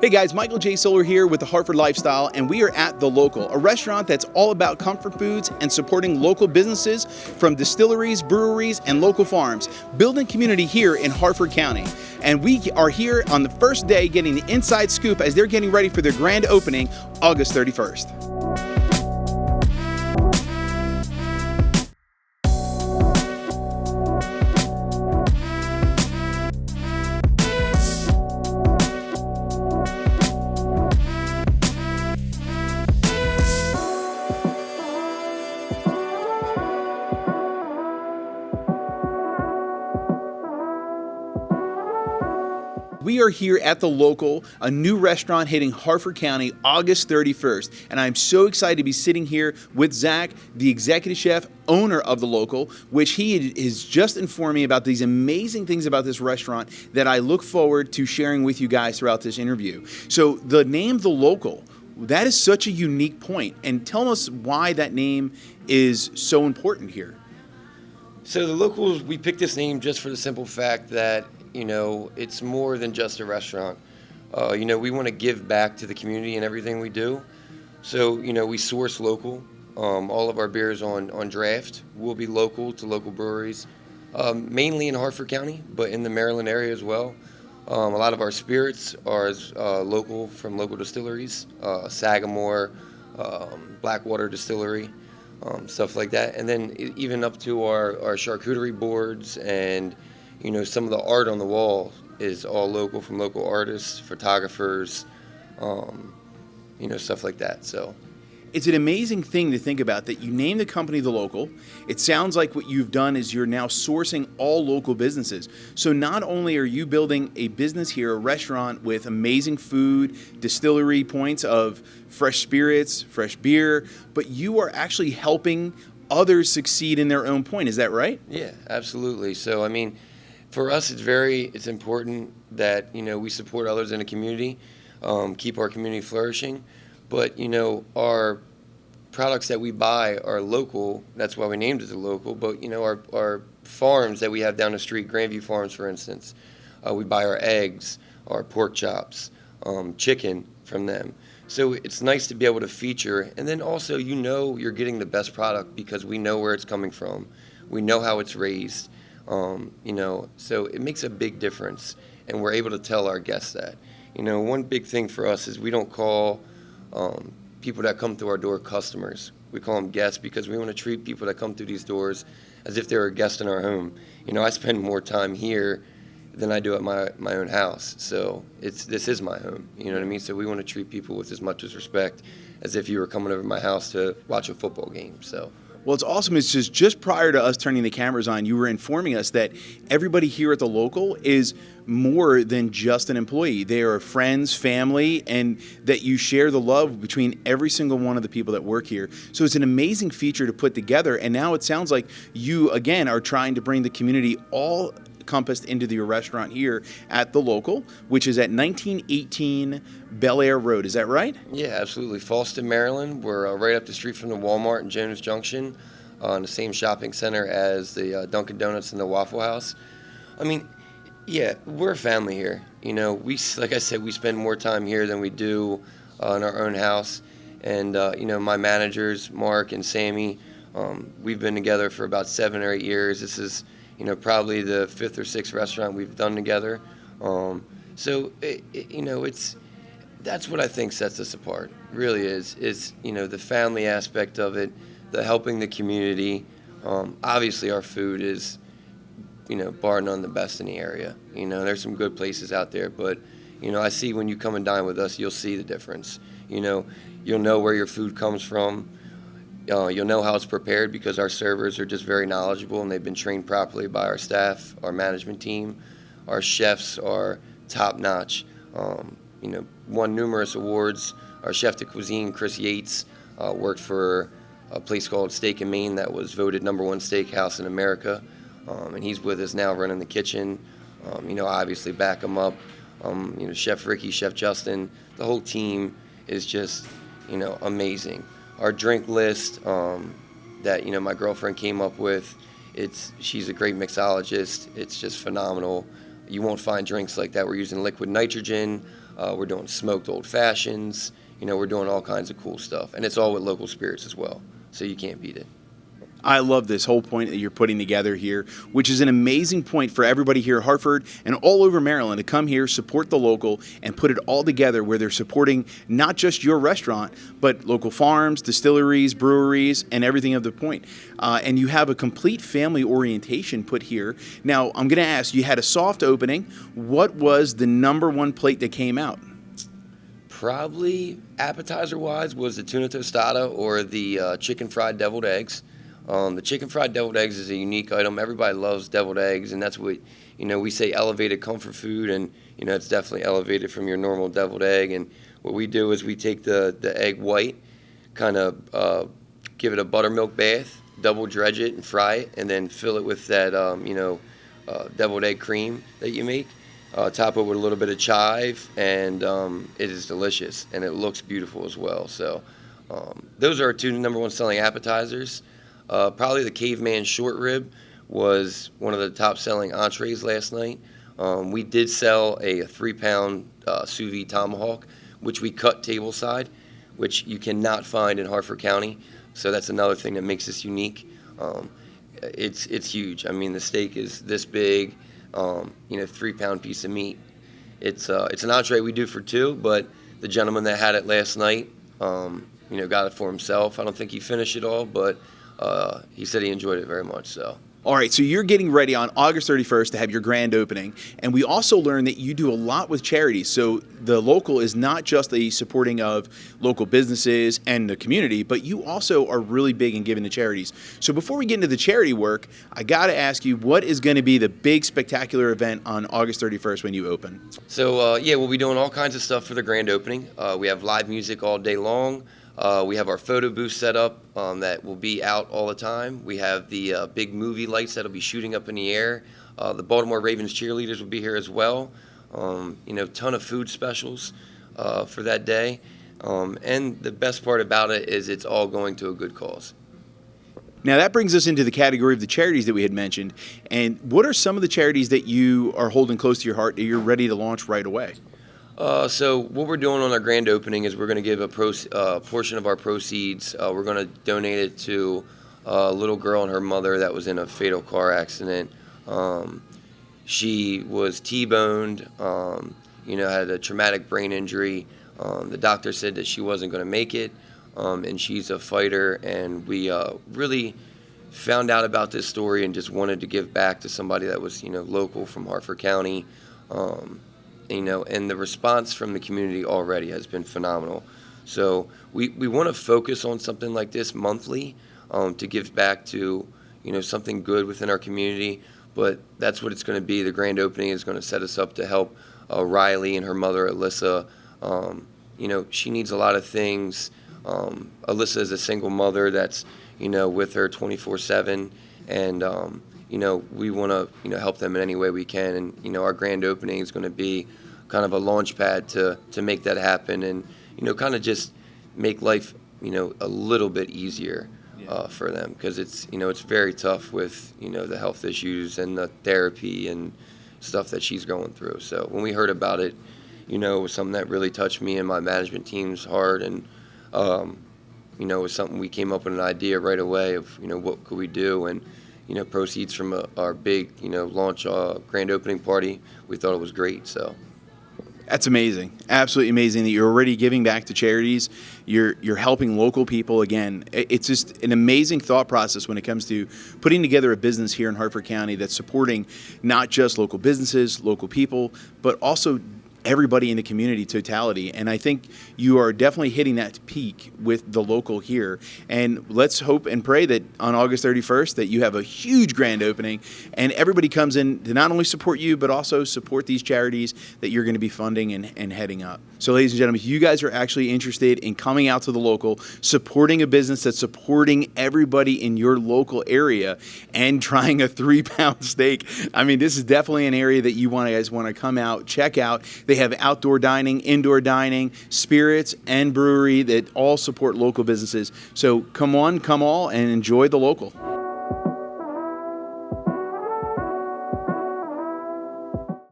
Hey guys, Michael J. Solar here with the Hartford Lifestyle, and we are at The Local, a restaurant that's all about comfort foods and supporting local businesses from distilleries, breweries, and local farms, building community here in Hartford County. And we are here on the first day getting the inside scoop as they're getting ready for their grand opening August 31st. We are here at The Local, a new restaurant hitting Hartford County August 31st. And I'm so excited to be sitting here with Zach, the executive chef, owner of The Local, which he is just informed me about these amazing things about this restaurant that I look forward to sharing with you guys throughout this interview. So the name The Local, that is such a unique point. And tell us why that name is so important here. So The Locals, we picked this name just for the simple fact that it's more than just a restaurant. We want to give back to the community in everything we do. So, we source local. All of our beers on draft will be local to local breweries, mainly in Hartford County, but in the Maryland area as well. A lot of our spirits are local from local distilleries, Sagamore, Blackwater Distillery, stuff like that. And then even up to our charcuterie boards and some of the art on the wall is all local from local artists, photographers, stuff like that. So it's an amazing thing to think about that you name the company The Local. It sounds like what you've done is you're now sourcing all local businesses. So not only are you building a business here, a restaurant with amazing food, distillery points of fresh spirits, fresh beer, but you are actually helping others succeed in their own point. Is that right? Yeah, absolutely. So, for us, it's important that, we support others in the community, keep our community flourishing. But, our products that we buy are local. That's why we named it The Local. But, our farms that we have down the street, Grandview Farms, for instance, we buy our eggs, our pork chops, chicken from them. So it's nice to be able to feature. And then also, you're getting the best product because we know where it's coming from. We know how it's raised. So it makes a big difference, and we're able to tell our guests that. One big thing for us is we don't call people that come through our door customers. We call them guests because we want to treat people that come through these doors as if they're a guest in our home. I spend more time here than I do at my own house, so this is my home. You know what I mean? So we want to treat people with as much respect as if you were coming over to my house to watch a football game. So. Well, it's awesome. It's just prior to us turning the cameras on, you were informing us that everybody here at The Local is more than just an employee. They are friends, family, and that you share the love between every single one of the people that work here. So it's an amazing feature to put together. And now it sounds like you, again, are trying to bring the community all encompassed into your restaurant here at The Local, which is at 1918 Bel Air Road. Is that right? Yeah, absolutely. Fallston, Maryland. We're right up the street from the Walmart in Jones Junction, in the same shopping center as the Dunkin' Donuts and the Waffle House. We're a family here. Like I said, we spend more time here than we do in our own house. And, my managers, Mark and Sammy, we've been together for about 7 or 8 years. This is probably the 5th or 6th restaurant we've done together. That's what I think sets us apart, really is the family aspect of it, the helping the community. Obviously, our food is, bar none, the best in the area. There's some good places out there, but, I see when you come and dine with us, you'll see the difference. You'll know where your food comes from. You'll know how it's prepared because our servers are just very knowledgeable and they've been trained properly by our staff, our management team. Our chefs are top-notch. Won numerous awards. Our chef de cuisine, Chris Yates, worked for a place called Steak and Maine that was voted #1 steakhouse in America. And he's with us now running the kitchen. Obviously back him up. Chef Ricky, Chef Justin, the whole team is just, amazing. Our drink list that my girlfriend came up with, she's a great mixologist. It's just phenomenal. You won't find drinks like that. We're using liquid nitrogen. We're doing smoked old fashions. We're doing all kinds of cool stuff, and it's all with local spirits as well. So you can't beat it. I love this whole point that you're putting together here, which is an amazing point for everybody here at Hartford and all over Maryland to come here, support the local, and put it all together where they're supporting not just your restaurant, but local farms, distilleries, breweries, and everything of the point. And you have a complete family orientation put here. Now, I'm going to ask, you had a soft opening. What was the number one plate that came out? Probably appetizer-wise was the tuna tostada or the chicken fried deviled eggs. The chicken fried deviled eggs is a unique item. Everybody loves deviled eggs, and that's what, we say elevated comfort food, and, it's definitely elevated from your normal deviled egg. And what we do is we take the egg white, kind of give it a buttermilk bath, double dredge it and fry it, and then fill it with that, deviled egg cream that you make. Top it with a little bit of chive, and it is delicious, and it looks beautiful as well. So those are our two number one selling appetizers. Probably the caveman short rib was one of the top selling entrees last night. We did sell a 3-pound sous vide tomahawk, which we cut tableside, which you cannot find in Hartford County. So that's another thing that makes this unique. It's huge. I mean, the steak is this big, 3-pound piece of meat. It's an entree we do for two, but the gentleman that had it last night, got it for himself. I don't think he finished it all, but he said he enjoyed it very much. So. All right, so you're getting ready on August 31st to have your grand opening, and we also learned that you do a lot with charities. So the local is not just a supporting of local businesses and the community, but you also are really big in giving to charities. So before we get into the charity work, I got to ask you, what is going to be the big spectacular event on August 31st when you open? So, we'll be doing all kinds of stuff for the grand opening. We have live music all day long. We have our photo booth set up that will be out all the time. We have the big movie lights that will be shooting up in the air. The Baltimore Ravens cheerleaders will be here as well. Ton of food specials for that day. And the best part about it is it's all going to a good cause. Now that brings us into the category of the charities that we had mentioned. And what are some of the charities that you are holding close to your heart that you're ready to launch right away? So what we're doing on our grand opening is we're going to give a portion of our proceeds. We're going to donate it to a little girl and her mother that was in a fatal car accident. She was T-boned, had a traumatic brain injury. The doctor said that she wasn't going to make it, and she's a fighter. And we really found out about this story and just wanted to give back to somebody that was, local from Hartford County. And the response from the community already has been phenomenal. So we want to focus on something like this monthly to give back to, something good within our community. But that's what it's going to be. The grand opening is going to set us up to help Riley and her mother, Alyssa. She needs a lot of things. Alyssa is a single mother that's, with her 24/7. And, we want to, help them in any way we can. And, our grand opening is going to be kind of a launch pad to make that happen and, kind of just make life, a little bit easier for them. Because it's, it's very tough with, the health issues and the therapy and stuff that she's going through. So when we heard about it, it was something that really touched me and my management team's heart. And, it was something we came up with an idea right away of, what could we do? And, proceeds from our big, launch grand opening party, we thought it was great. So that's amazing. Absolutely amazing that you're already giving back to charities. You're helping local people. Again, it's just an amazing thought process when it comes to putting together a business here in Hartford County that's supporting not just local businesses, local people, but also everybody in the community totality. And I think you are definitely hitting that peak with the local here. And let's hope and pray that on August 31st that you have a huge grand opening and everybody comes in to not only support you, but also support these charities that you're going to be funding and heading up. So ladies and gentlemen, if you guys are actually interested in coming out to the local, supporting a business that's supporting everybody in your local area and trying a 3-pound steak, I mean, this is definitely an area that you guys want to come out, check out. They have outdoor dining, indoor dining, spirits, and brewery that all support local businesses. So come on, come all, and enjoy the local.